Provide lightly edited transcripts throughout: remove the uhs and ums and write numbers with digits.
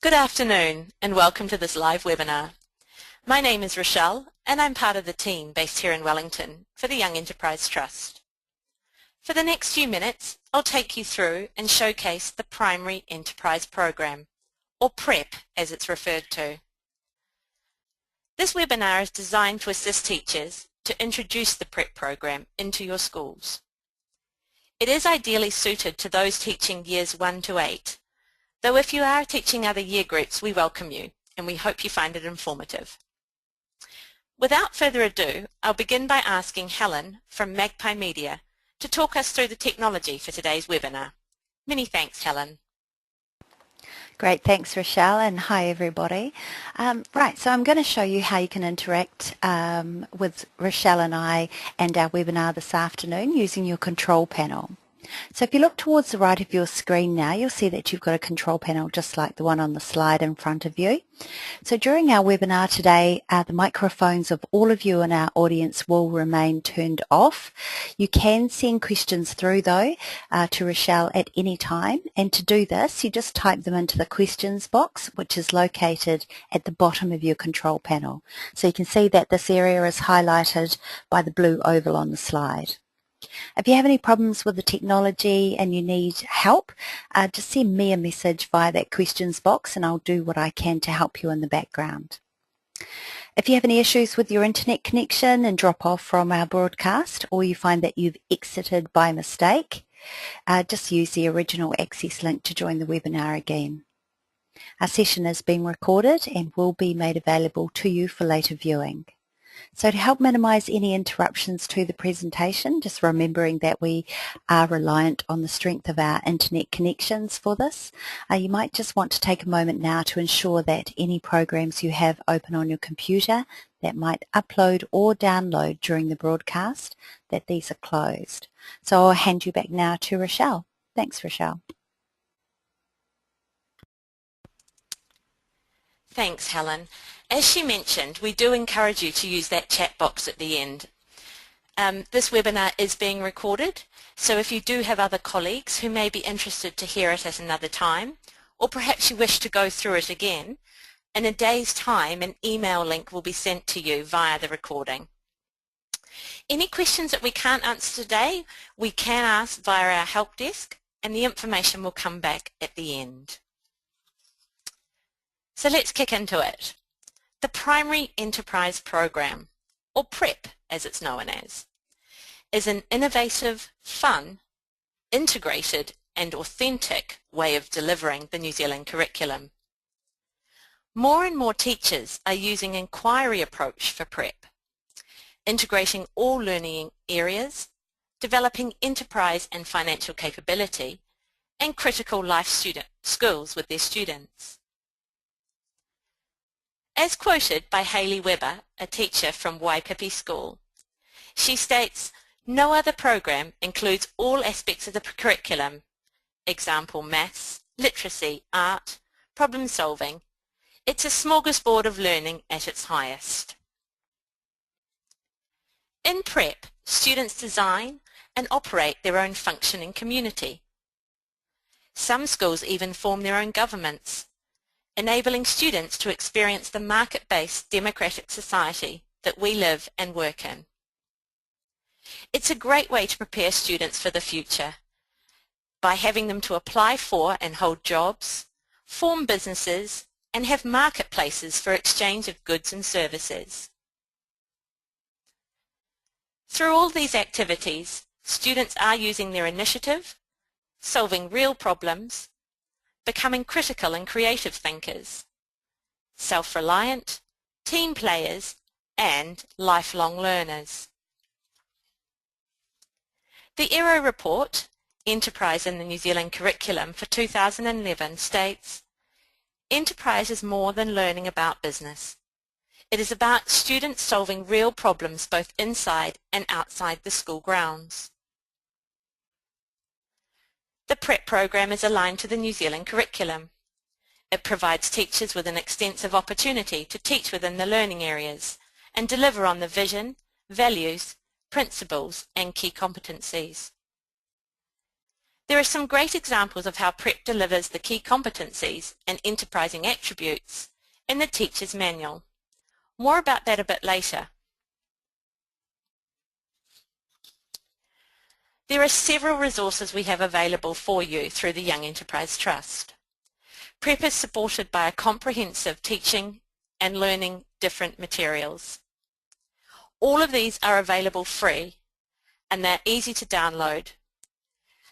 Good afternoon and welcome to this live webinar. My name is Rochelle and I'm part of the team based here in Wellington for the Young Enterprise Trust. For the next few minutes, I'll take you through and showcase the Primary Enterprise Program, or PrEP as it's referred to. This webinar is designed to assist teachers to introduce the PrEP program into your schools. It is ideally suited to those teaching years 1 to 8, though if you are teaching other year groups, we welcome you and we hope you find it informative. Without further ado, I'll begin by asking Helen from Magpie Media to talk us through the technology for today's webinar. Many thanks, Helen. Great, thanks Rochelle, and hi everybody. Right, so I'm going to show you how you can interact with Rochelle and I and our webinar this afternoon using your control panel. So if you look towards the right of your screen now, you'll see that you've got a control panel just like the one on the slide in front of you. So during our webinar today, the microphones of all of you in our audience will remain turned off. You can send questions through though to Rochelle at any time, and to do this you just type them into the questions box which is located at the bottom of your control panel. So you can see that this area is highlighted by the blue oval on the slide. If you have any problems with the technology and you need help, just send me a message via that questions box and I'll do what I can to help you in the background. If you have any issues with your internet connection and drop off from our broadcast, or you find that you've exited by mistake, just use the original access link to join the webinar again. Our session is being recorded and will be made available to you for later viewing. So to help minimise any interruptions to the presentation, just remembering that we are reliant on the strength of our internet connections for this, you might just want to take a moment now to ensure that any programs you have open on your computer that might upload or download during the broadcast, that these are closed. So I'll hand you back now to Rochelle. Thanks, Rochelle. Thanks, Helen. As she mentioned, we do encourage you to use that chat box at the end. This webinar is being recorded, so if you do have other colleagues who may be interested to hear it at another time, or perhaps you wish to go through it again, in a day's time an email link will be sent to you via the recording. Any questions that we can't answer today, we can ask via our help desk, and the information will come back at the end. So let's kick into it. The Primary Enterprise Program, or PrEP as it's known as, is an innovative, fun, integrated and authentic way of delivering the New Zealand curriculum. More and more teachers are using an inquiry approach for PrEP, integrating all learning areas, developing enterprise and financial capability, and critical life skills with their students. As quoted by Hayley Webber, a teacher from Waipipi School, she states, "No other program includes all aspects of the curriculum, example maths, literacy, art, problem solving. It's a smorgasbord of learning at its highest." In PrEP, students design and operate their own functioning community. Some schools even form their own governments, enabling students to experience the market-based democratic society that we live and work in. It's a great way to prepare students for the future by having them to apply for and hold jobs, form businesses, and have marketplaces for exchange of goods and services. Through all these activities, students are using their initiative, solving real problems, becoming critical and creative thinkers, self-reliant, team players, and lifelong learners. The ERO Report, Enterprise in the New Zealand Curriculum for 2011 states, "Enterprise is more than learning about business. It is about students solving real problems both inside and outside the school grounds." The PrEP program is aligned to the New Zealand curriculum. It provides teachers with an extensive opportunity to teach within the learning areas and deliver on the vision, values, principles and key competencies. There are some great examples of how PrEP delivers the key competencies and enterprising attributes in the teacher's manual. More about that a bit later. There are several resources we have available for you through the Young Enterprise Trust. PrEP is supported by a comprehensive teaching and learning different materials. All of these are available free and they're easy to download.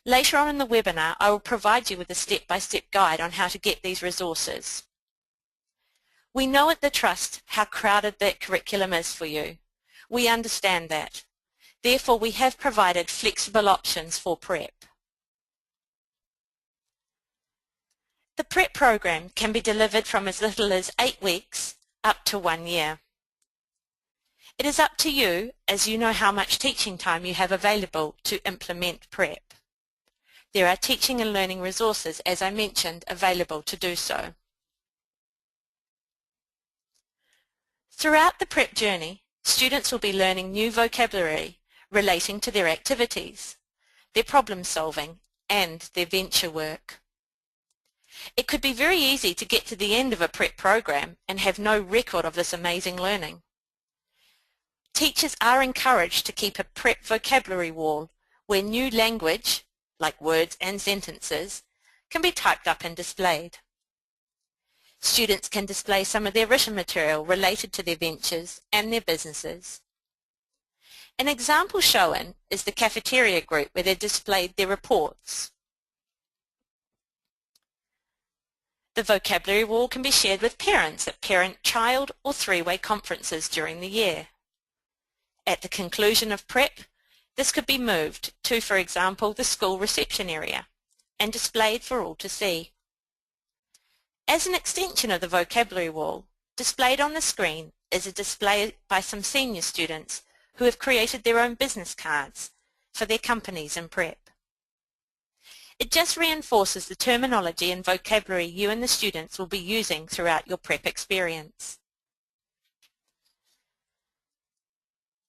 Later on in the webinar, I will provide you with a step-by-step guide on how to get these resources. We know at the Trust how crowded that curriculum is for you. We understand that. Therefore, we have provided flexible options for PrEP. The PrEP program can be delivered from as little as 8 weeks up to 1 year. It is up to you, as you know how much teaching time you have available to implement PrEP. There are teaching and learning resources, as I mentioned, available to do so. Throughout the PrEP journey, students will be learning new vocabulary relating to their activities, their problem solving, and their venture work. It could be very easy to get to the end of a PrEP program and have no record of this amazing learning. Teachers are encouraged to keep a PrEP vocabulary wall where new language, like words and sentences, can be typed up and displayed. Students can display some of their written material related to their ventures and their businesses. An example shown is the cafeteria group where they displayed their reports. The vocabulary wall can be shared with parents at parent-child or three-way conferences during the year. At the conclusion of PrEP, this could be moved to, for example, the school reception area and displayed for all to see. As an extension of the vocabulary wall, displayed on the screen is a display by some senior students who have created their own business cards for their companies in PrEP. It just reinforces the terminology and vocabulary you and the students will be using throughout your PrEP experience.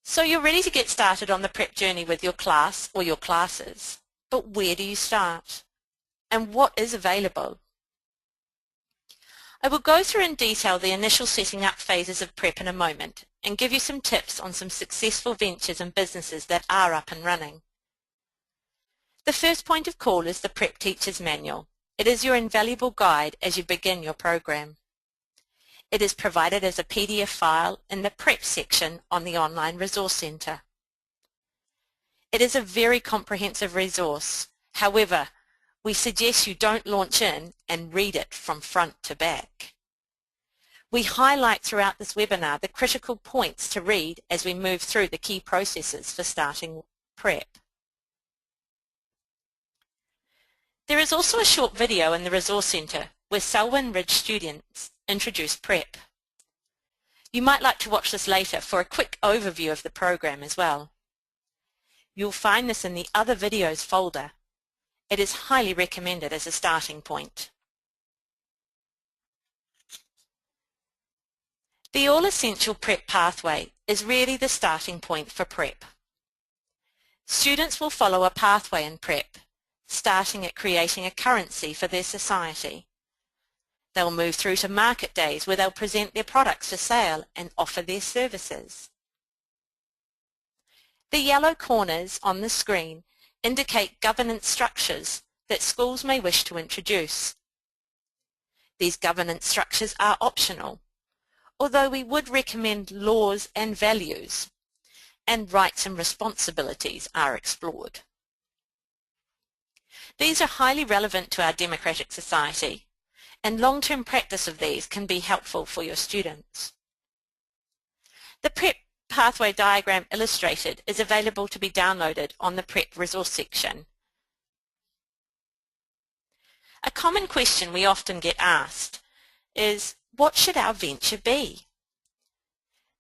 So you're ready to get started on the PrEP journey with your class or your classes. But where do you start? And what is available? I will go through in detail the initial setting up phases of PrEP in a moment and give you some tips on some successful ventures and businesses that are up and running. The first point of call is the PrEP Teacher's Manual. It is your invaluable guide as you begin your program. It is provided as a PDF file in the PrEP section on the Online Resource Centre. It is a very comprehensive resource. However, we suggest you don't launch in and read it from front to back. We highlight throughout this webinar the critical points to read as we move through the key processes for starting PrEP. There is also a short video in the Resource Centre where Selwyn Ridge students introduce PrEP. You might like to watch this later for a quick overview of the program as well. You'll find this in the Other Videos folder. It is highly recommended as a starting point. The all-essential PrEP pathway is really the starting point for PrEP. Students will follow a pathway in PrEP, starting at creating a currency for their society. They'll move through to market days where they'll present their products for sale and offer their services. The yellow corners on the screen indicate governance structures that schools may wish to introduce. These governance structures are optional, although we would recommend laws and values, and rights and responsibilities are explored. These are highly relevant to our democratic society, and long-term practice of these can be helpful for your students. The PrEP pathway diagram illustrated is available to be downloaded on the PrEP resource section. A common question we often get asked is, what should our venture be?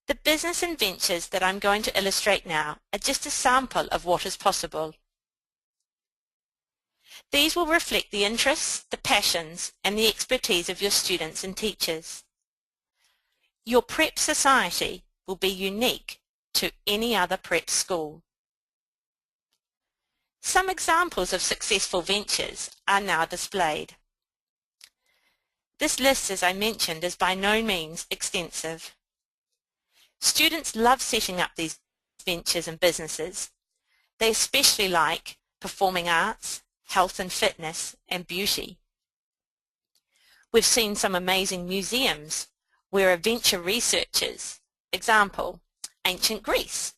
The business and ventures that I'm going to illustrate now are just a sample of what is possible. These will reflect the interests, the passions, and the expertise of your students and teachers. Your PrEP society will be unique to any other PrEP school. Some examples of successful ventures are now displayed. This list, as I mentioned, is by no means extensive. Students love setting up these ventures and businesses. They especially like performing arts, health and fitness, and beauty. We've seen some amazing museums where a venture researchers, example, ancient Greece.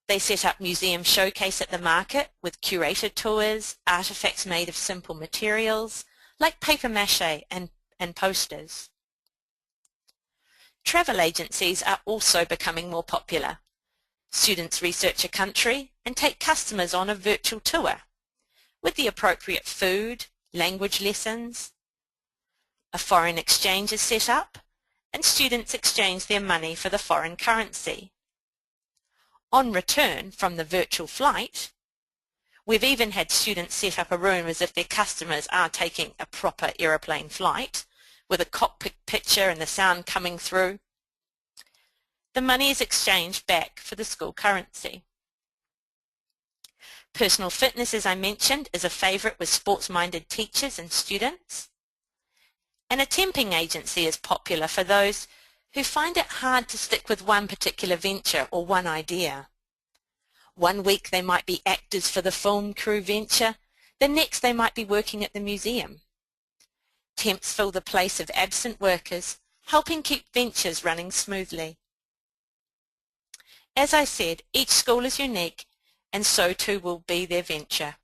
They set up museum showcase at the market with curated tours, artifacts made of simple materials like paper mache and posters. Travel agencies are also becoming more popular. Students research a country and take customers on a virtual tour with the appropriate food, language lessons. A foreign exchange is set up and students exchange their money for the foreign currency. On return from the virtual flight, we've even had students set up a room as if their customers are taking a proper aeroplane flight with a cockpit picture and the sound coming through. The money is exchanged back for the school currency. Personal fitness, as I mentioned, is a favourite with sports-minded teachers and students. And a temping agency is popular for those who find it hard to stick with one particular venture or one idea. One week they might be actors for the film crew venture, the next they might be working at the museum. Temps fill the place of absent workers, helping keep ventures running smoothly. As I said, each school is unique, and so too will be their venture.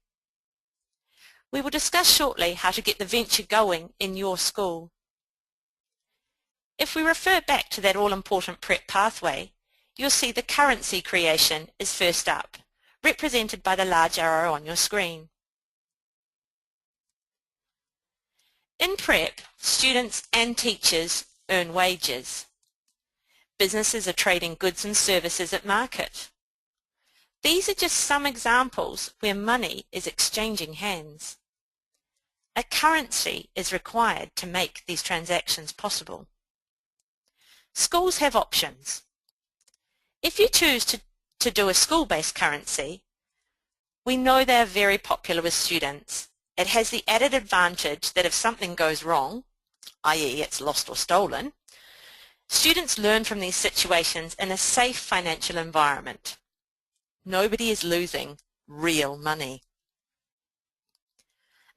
We will discuss shortly how to get the venture going in your school. If we refer back to that all-important PrEP pathway, you'll see the currency creation is first up, represented by the large arrow on your screen. In PrEP, students and teachers earn wages. Businesses are trading goods and services at market. These are just some examples where money is exchanging hands. A currency is required to make these transactions possible. Schools have options. If you choose to do a school-based currency, we know they are very popular with students. It has the added advantage that if something goes wrong, i.e. it's lost or stolen, students learn from these situations in a safe financial environment. Nobody is losing real money.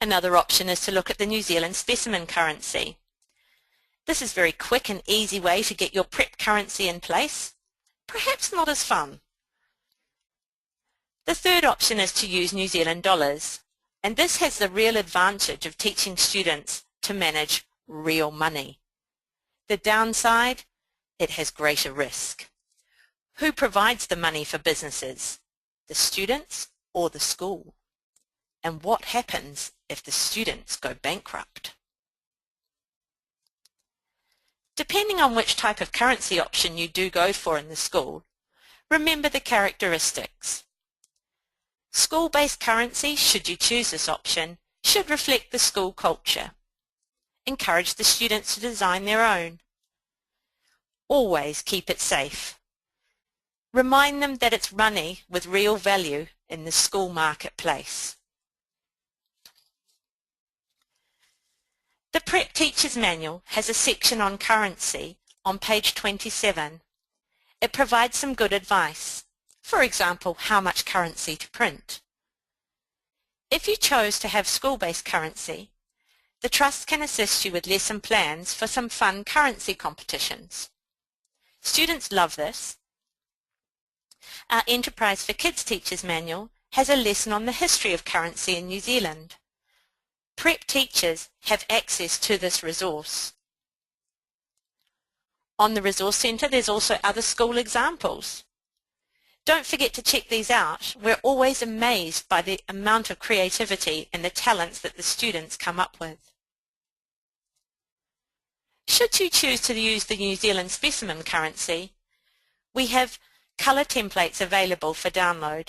Another option is to look at the New Zealand specimen currency. This is a very quick and easy way to get your PrEP currency in place, perhaps not as fun. The third option is to use New Zealand dollars, and this has the real advantage of teaching students to manage real money. The downside, it has greater risk. Who provides the money for businesses? The students or the school? And what happens if the students go bankrupt? Depending on which type of currency option you do go for in the school, remember the characteristics. School-based currency, should you choose this option, should reflect the school culture. Encourage the students to design their own. Always keep it safe. Remind them that it's money with real value in the school marketplace. The PrEP Teacher's Manual has a section on currency on page 27. It provides some good advice. For example, how much currency to print. If you chose to have school-based currency, the Trust can assist you with lesson plans for some fun currency competitions. Students love this. Our Enterprise for Kids Teachers Manual has a lesson on the history of currency in New Zealand. PrEP teachers have access to this resource. On the Resource Centre there's also other school examples. Don't forget to check these out. We're always amazed by the amount of creativity and the talents that the students come up with. Should you choose to use the New Zealand specimen currency, we have colour templates available for download.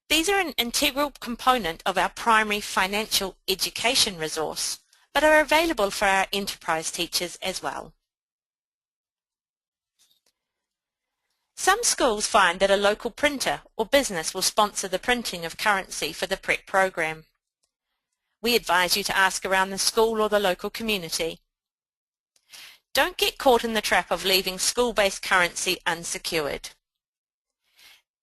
These are an integral component of our primary financial education resource, but are available for our enterprise teachers as well. Some schools find that a local printer or business will sponsor the printing of currency for the PrEP program. We advise you to ask around the school or the local community. Don't get caught in the trap of leaving school-based currency unsecured.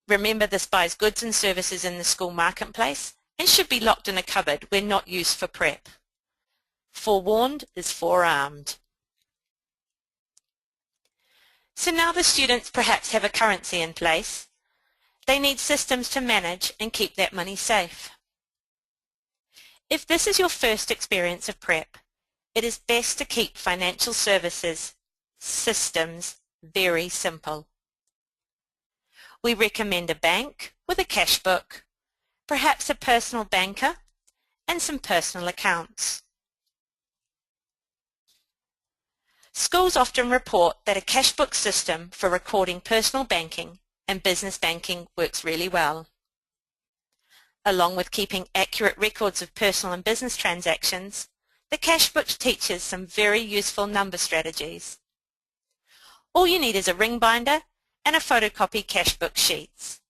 Remember, this buys goods and services in the school marketplace and should be locked in a cupboard where not used for PrEP. Forewarned is forearmed. So now the students perhaps have a currency in place. They need systems to manage and keep that money safe. If this is your first experience of PrEP, it is best to keep financial services systems very simple. We recommend a bank with a cash book, perhaps a personal banker, and some personal accounts. Schools often report that a cash book system for recording personal banking and business banking works really well. Along with keeping accurate records of personal and business transactions, the cash book teaches some very useful number strategies. All you need is a ring binder and a photocopy cash book sheets.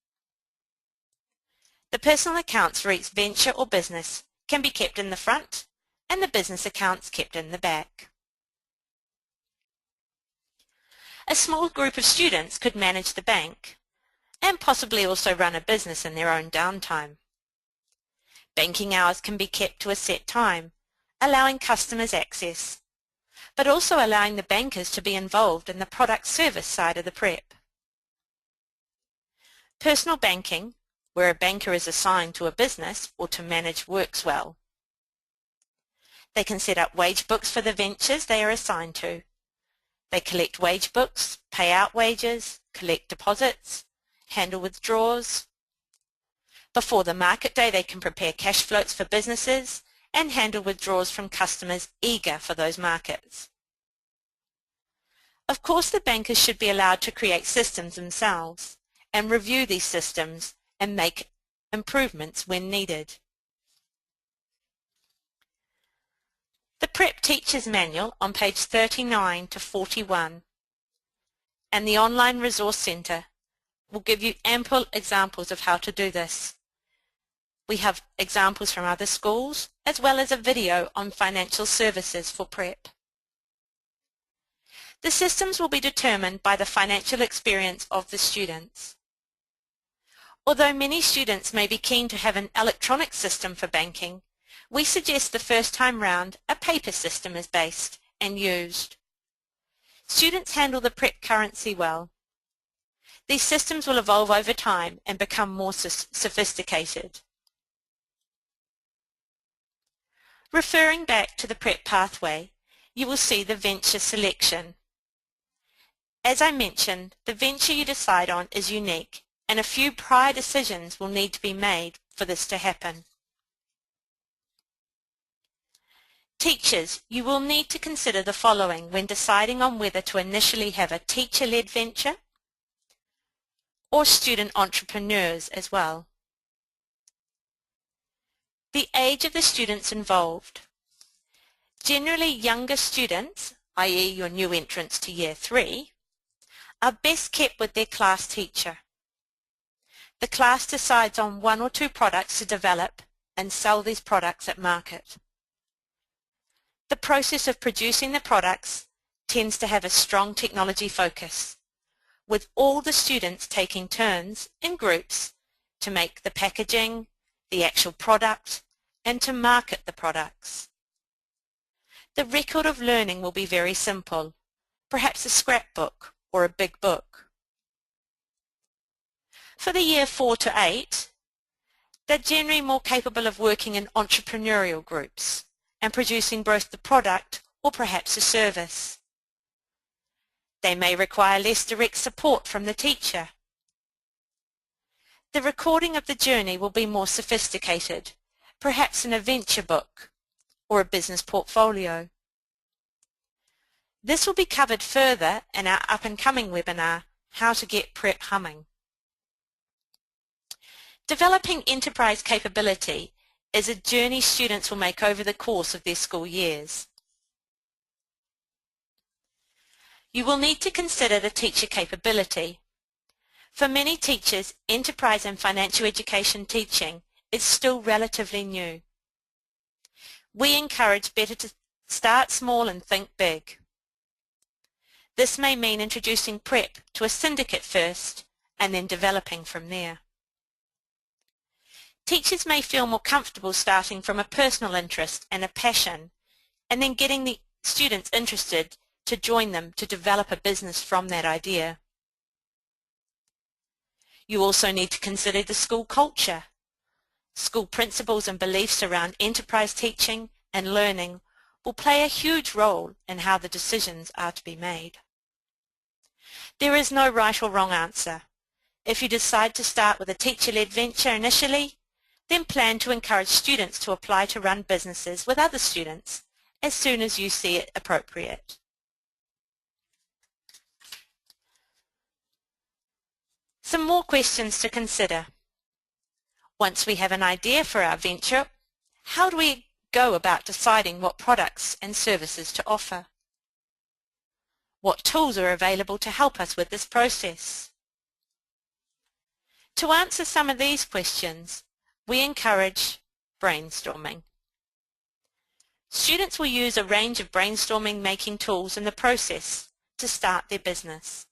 The personal accounts for each venture or business can be kept in the front and the business accounts kept in the back. A small group of students could manage the bank and possibly also run a business in their own downtime. Banking hours can be kept to a set time, allowing customers access, but also allowing the bankers to be involved in the product service side of the PrEP. Personal banking, where a banker is assigned to a business or to manage, works well. They can set up wage books for the ventures they are assigned to. They collect wage books, pay out wages, collect deposits, handle withdrawals. Before the market day, they can prepare cash floats for businesses and handle withdrawals from customers eager for those markets. Of course, the bankers should be allowed to create systems themselves and review these systems and make improvements when needed. The PrEP Teacher's Manual on page 39 to 41 and the Online Resource Centre will give you ample examples of how to do this. We have examples from other schools as well as a video on financial services for PrEP. The systems will be determined by the financial experience of the students. Although many students may be keen to have an electronic system for banking, we suggest the first time round a paper system is based and used. Students handle the PrEP currency well. These systems will evolve over time and become more sophisticated. Referring back to the PrEP pathway, you will see the venture selection. As I mentioned, the venture you decide on is unique, and a few prior decisions will need to be made for this to happen. Teachers, you will need to consider the following when deciding on whether to initially have a teacher-led venture or student entrepreneurs as well. The age of the students involved. Generally, younger students, i.e. your new entrants to Year 3, are best kept with their class teacher. The class decides on one or two products to develop and sell these products at market. The process of producing the products tends to have a strong technology focus, with all the students taking turns in groups to make the packaging, the actual product, and to market the products. The record of learning will be very simple, perhaps a scrapbook or a big book. For the Year 4 to 8, they're generally more capable of working in entrepreneurial groups and producing both the product or perhaps a service. They may require less direct support from the teacher. The recording of the journey will be more sophisticated, perhaps in a venture book or a business portfolio. This will be covered further in our up-and-coming webinar, How to Get PrEP Humming. Developing enterprise capability is a journey students will make over the course of their school years. You will need to consider the teacher capability. For many teachers, enterprise and financial education teaching is still relatively new. We encourage better to start small and think big. This may mean introducing PrEP to a syndicate first and then developing from there. Teachers may feel more comfortable starting from a personal interest and a passion and then getting the students interested to join them to develop a business from that idea. You also need to consider the school culture. School principles and beliefs around enterprise teaching and learning will play a huge role in how the decisions are to be made. There is no right or wrong answer. If you decide to start with a teacher-led venture initially, then plan to encourage students to apply to run businesses with other students as soon as you see it appropriate. Some more questions to consider. Once we have an idea for our venture, how do we go about deciding what products and services to offer? What tools are available to help us with this process? To answer some of these questions, we encourage brainstorming. Students will use a range of brainstorming making tools in the process to start their business.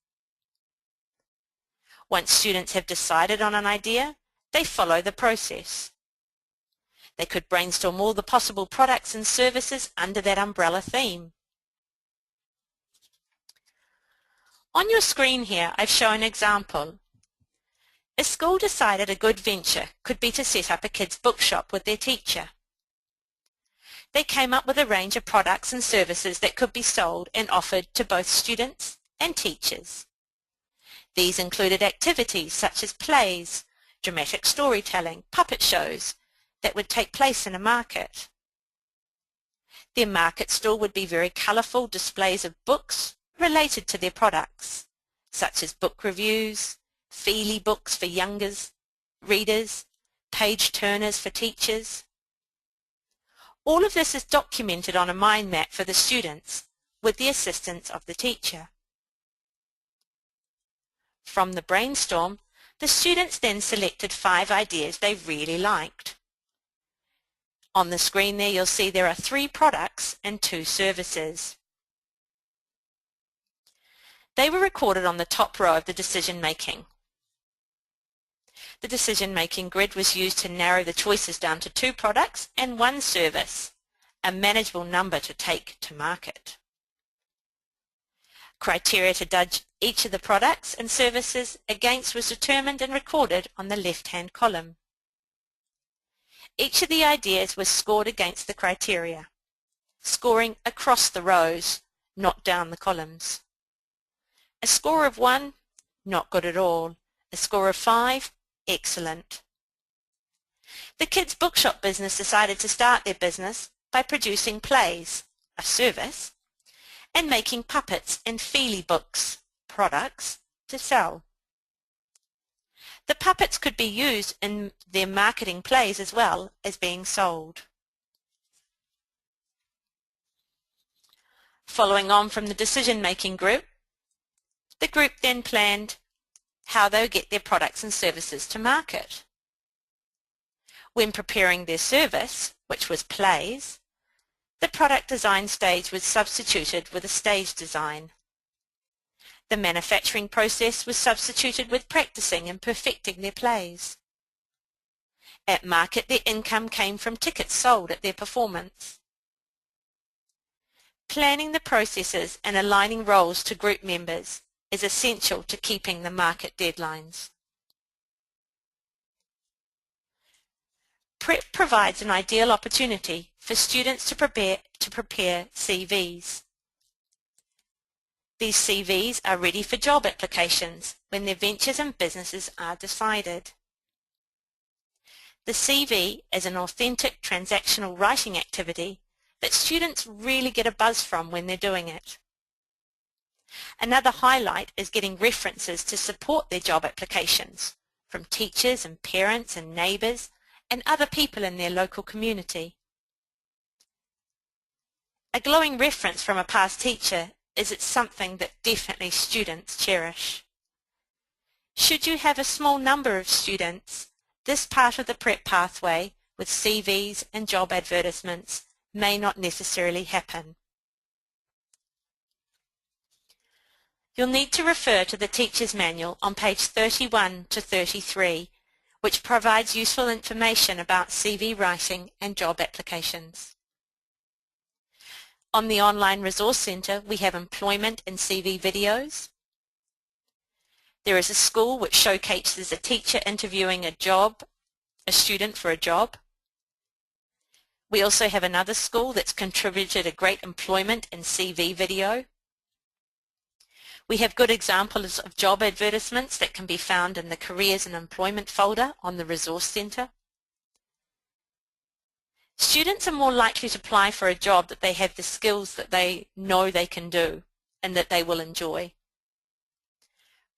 Once students have decided on an idea, they follow the process. They could brainstorm all the possible products and services under that umbrella theme. On your screen here, I've shown an example. A school decided a good venture could be to set up a kids' bookshop with their teacher. They came up with a range of products and services that could be sold and offered to both students and teachers. These included activities such as plays, dramatic storytelling, puppet shows that would take place in a market. Their market stall would be very colourful displays of books related to their products, such as book reviews, feely books for younger readers, page turners for teachers. All of this is documented on a mind map for the students with the assistance of the teacher. From the brainstorm, the students then selected 5 ideas they really liked. On the screen there you'll see there are 3 products and 2 services. They were recorded on the top row of the decision making. The decision-making grid was used to narrow the choices down to 2 products and 1 service, a manageable number to take to market. Criteria to judge each of the products and services against was determined and recorded on the left-hand column. Each of the ideas was scored against the criteria, scoring across the rows, not down the columns. A score of 1, not good at all. A score of 5, excellent. The kids' bookshop business decided to start their business by producing plays, a service, and making puppets and feely books, products, to sell. The puppets could be used in their marketing plays as well as being sold. Following on from the decision-making group, the group then planned how they would get their products and services to market. When preparing their service, which was plays, the product design stage was substituted with a stage design. The manufacturing process was substituted with practicing and perfecting their plays. At market, their income came from tickets sold at their performance. Planning the processes and aligning roles to group members is essential to keeping the market deadlines. PrEP provides an ideal opportunity for students to prepare CVs. These CVs are ready for job applications when their ventures and businesses are decided. The CV is an authentic transactional writing activity that students really get a buzz from when they're doing it. Another highlight is getting references to support their job applications from teachers and parents and neighbours and other people in their local community. A glowing reference from a past teacher is something that definitely students cherish. Should you have a small number of students, this part of the PrEP pathway with CVs and job advertisements may not necessarily happen. You'll need to refer to the Teacher's Manual on page 31 to 33, which provides useful information about CV writing and job applications. On the Online Resource Centre, we have employment and CV videos. There is a school which showcases a teacher interviewing a student for a job. We also have another school that's contributed a great employment and CV video. We have good examples of job advertisements that can be found in the Careers and Employment folder on the Resource Centre. Students are more likely to apply for a job that they have the skills that they know they can do and that they will enjoy.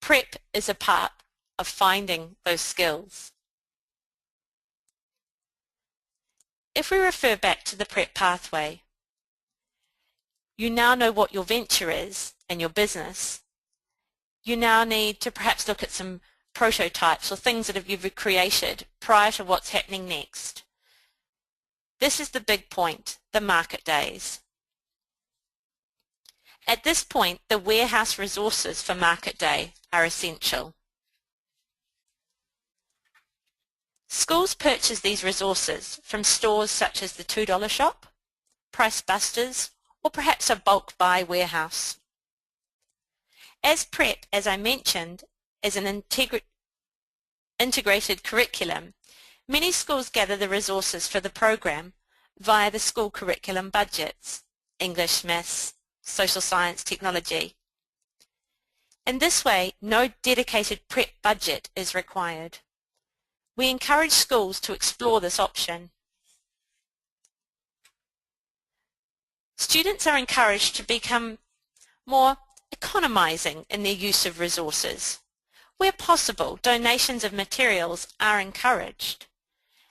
PrEP is a part of finding those skills. If we refer back to the PrEP pathway, you now know what your venture is and your business. You now need to perhaps look at some prototypes or things that you've created prior to what's happening next. This is the big point, the market days. At this point, the warehouse resources for Market Day are essential. Schools purchase these resources from stores such as the $2 shop, Price Busters, or perhaps a bulk buy warehouse. As PrEP, as I mentioned, is an integrated curriculum, many schools gather the resources for the program via the school curriculum budgets, English, Maths, Social Science, Technology. In this way, no dedicated PrEP budget is required. We encourage schools to explore this option. Students are encouraged to become more economizing in their use of resources. Where possible, donations of materials are encouraged,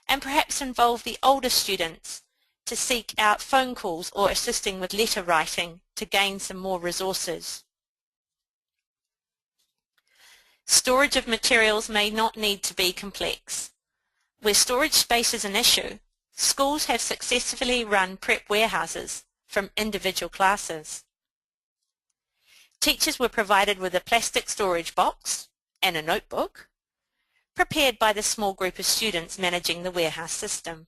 and perhaps involve the older students to seek out phone calls or assisting with letter writing to gain some more resources. Storage of materials may not need to be complex. Where storage space is an issue, schools have successfully run PrEP warehouses from individual classes. Teachers were provided with a plastic storage box and a notebook, prepared by the small group of students managing the warehouse system.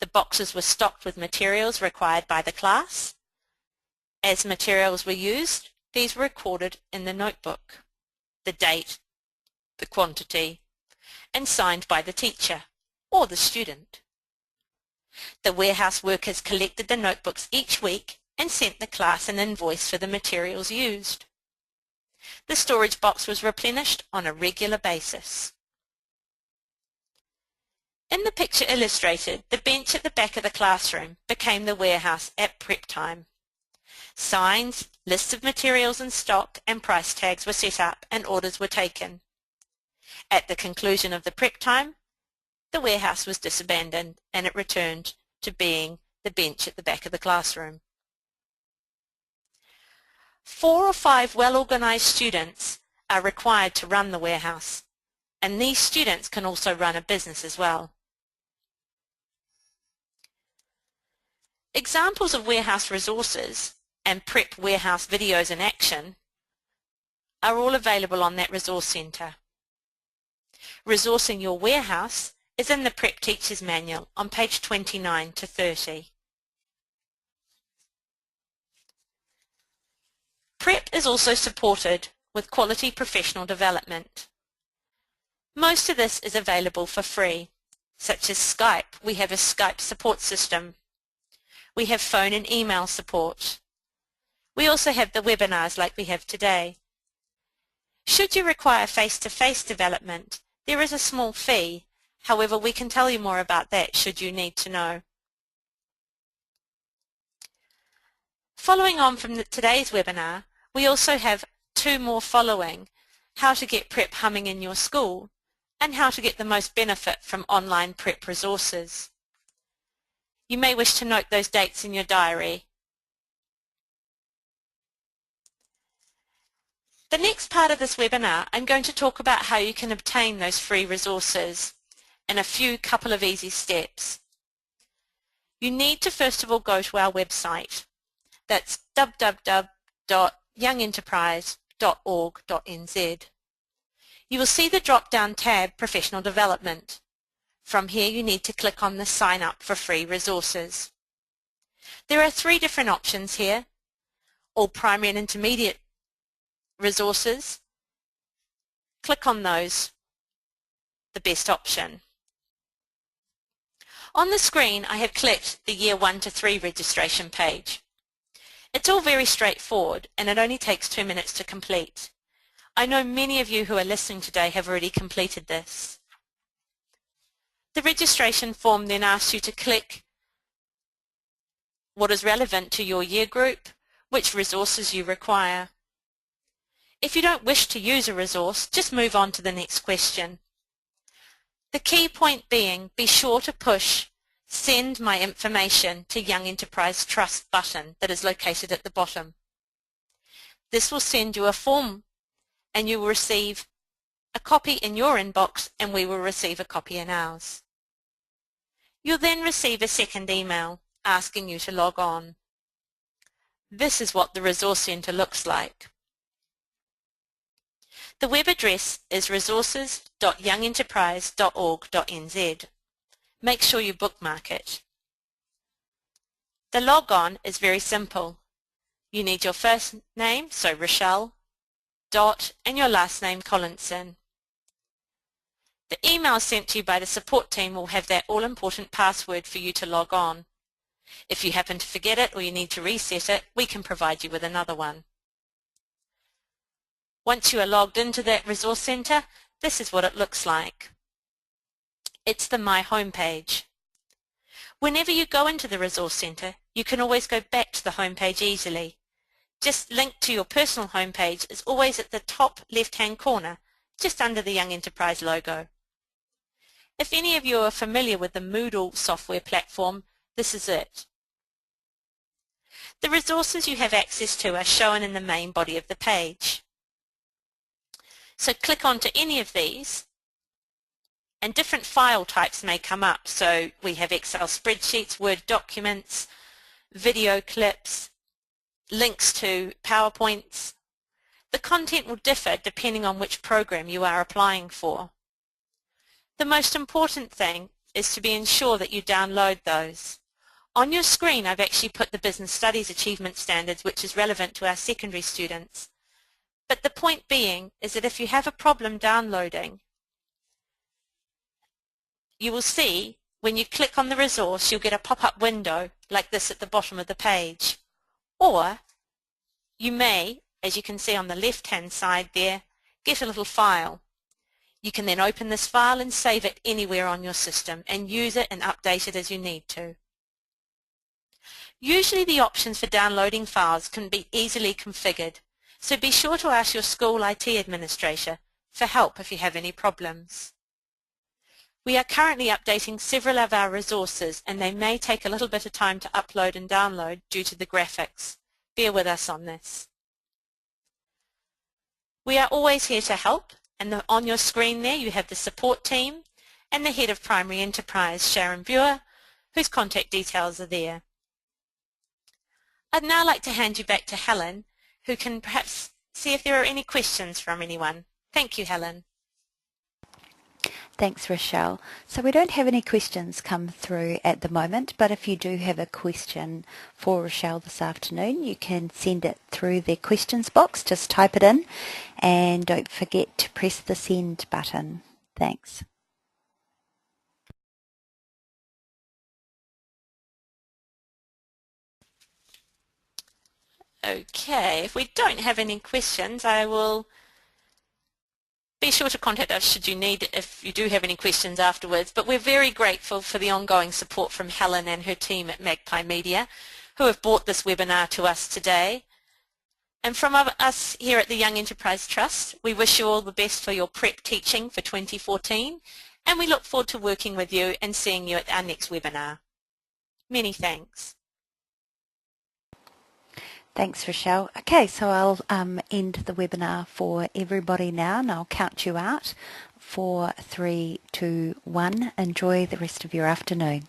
The boxes were stocked with materials required by the class. As materials were used, these were recorded in the notebook, the date, the quantity, and signed by the teacher or the student. The warehouse workers collected the notebooks each week and sent the class an invoice for the materials used. The storage box was replenished on a regular basis. In the picture illustrated, the bench at the back of the classroom became the warehouse at PrEP time. Signs, lists of materials in stock and price tags were set up and orders were taken. At the conclusion of the PrEP time, the warehouse was disabandoned and it returned to being the bench at the back of the classroom. 4 or 5 well-organized students are required to run the warehouse, and these students can also run a business as well. Examples of warehouse resources and PrEP warehouse videos in action are all available on that resource centre. Resourcing your warehouse is in the PrEP Teacher's Manual on page 29 to 30. PrEP is also supported with quality professional development. Most of this is available for free, such as Skype. We have a Skype support system. We have phone and email support. We also have the webinars like we have today. Should you require face-to-face development, there is a small fee. However, we can tell you more about that should you need to know. Following on from today's webinar, we also have 2 more following: how to get PrEP humming in your school and how to get the most benefit from online PrEP resources. You may wish to note those dates in your diary. The next part of this webinar, I'm going to talk about how you can obtain those free resources in a couple of easy steps. You need to first of all go to our website. That's www.youngenterprise.org.nz. You will see the drop-down tab Professional Development. From here you need to click on the Sign Up for Free Resources. There are 3 different options here: all primary and intermediate resources. Click on those, the best option. On the screen I have clicked the Year 1 to 3 registration page. It's all very straightforward and it only takes 2 minutes to complete. I know many of you who are listening today have already completed this. The registration form then asks you to click what is relevant to your year group, which resources you require. If you don't wish to use a resource, just move on to the next question. The key point being, be sure to push Send My Information to Young Enterprise Trust button that is located at the bottom. This will send you a form and you will receive a copy in your inbox and we will receive a copy in ours. You'll then receive a second email asking you to log on. This is what the Resource Centre looks like. The web address is resources.youngenterprise.org.nz. Make sure you bookmark it. The log-on is very simple. You need your first name, so Rochelle, dot, and your last name, Collinson. The email sent to you by the support team will have that all-important password for you to log on. If you happen to forget it or you need to reset it, we can provide you with another one. Once you are logged into that Resource Centre, this is what it looks like. It's the My Home page. Whenever you go into the Resource Centre, you can always go back to the home page easily. Just link to your personal home page is always at the top left-hand corner, just under the Young Enterprise logo. If any of you are familiar with the Moodle software platform, this is it. The resources you have access to are shown in the main body of the page. So click onto any of these and different file types may come up. So we have Excel spreadsheets, Word documents, video clips, links to PowerPoints. The content will differ depending on which program you are applying for. The most important thing is to be ensure that you download those. On your screen I've actually put the Business Studies Achievement Standards, which is relevant to our secondary students. But the point being is that if you have a problem downloading, you will see when you click on the resource you'll get a pop-up window like this at the bottom of the page. Or you may, as you can see on the left-hand side there, get a little file. You can then open this file and save it anywhere on your system and use it and update it as you need to. Usually the options for downloading files can be easily configured, so be sure to ask your school IT administrator for help if you have any problems. We are currently updating several of our resources and they may take a little bit of time to upload and download due to the graphics. Bear with us on this. We are always here to help, and on your screen there you have the support team and the Head of Primary Enterprise, Sharron Buer, whose contact details are there. I'd now like to hand you back to Helen, who can perhaps see if there are any questions from anyone. Thank you, Helen. Thanks, Rochelle. So we don't have any questions come through at the moment, but if you do have a question for Rochelle this afternoon, you can send it through the questions box. Just type it in and don't forget to press the send button. Thanks. Okay, if we don't have any questions, I will be sure to contact us should you need, if you do have any questions afterwards. But we're very grateful for the ongoing support from Helen and her team at Magpie Media, who have brought this webinar to us today. And from us here at the Young Enterprise Trust, we wish you all the best for your PrEP teaching for 2014, and we look forward to working with you and seeing you at our next webinar. Many thanks. Thanks, Rochelle. Okay, so I'll end the webinar for everybody now, and I'll count you out. 4, 3, 2, 1. Enjoy the rest of your afternoon.